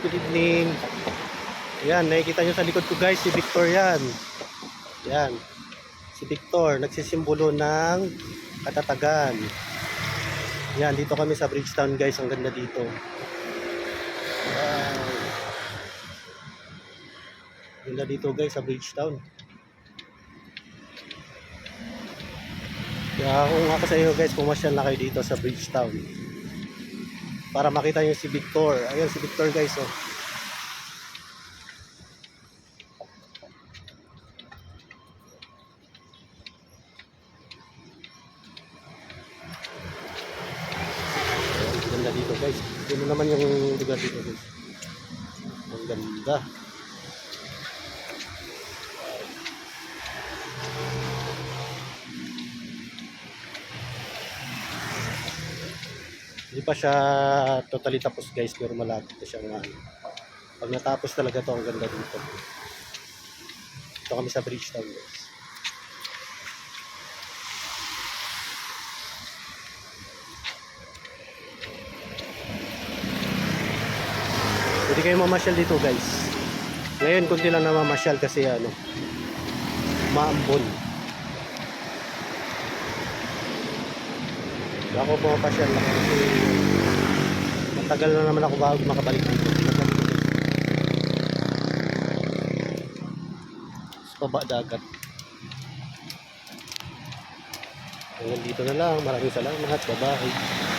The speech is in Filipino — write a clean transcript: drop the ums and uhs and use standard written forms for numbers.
good evening. Yan, nakikita nyo sa likod ko guys, si Victor yan. Yan, si Victor, nagsisimbolo ng katatagan. Yan, dito kami sa Bridgetown guys, ang ganda dito. Wow. Ganda dito guys sa Bridgetown. Kaya kung ako sa inyo guys, pumasyal na kayo dito sa Bridgetown para makita nyo si Victor. Ayun si Victor guys, oh. Ganda dito guys. Yun naman yung lugar dito guys. Ang ganda. Hindi pa siya totally tapos guys, pero malapit na siya nga. Pag natapos talaga to, ang ganda dito. Ito kami sa Bridgetown guys. Pwede kayo mamasyal dito guys. Ngayon kunti lang na mamasyal kasi ano, maambon. Ako pumapasyal lang kasi matagal na naman ako bago makabalik dito. Sa baba dagat. Hanggang dito na lang. Maraming salamat. Bye-bye.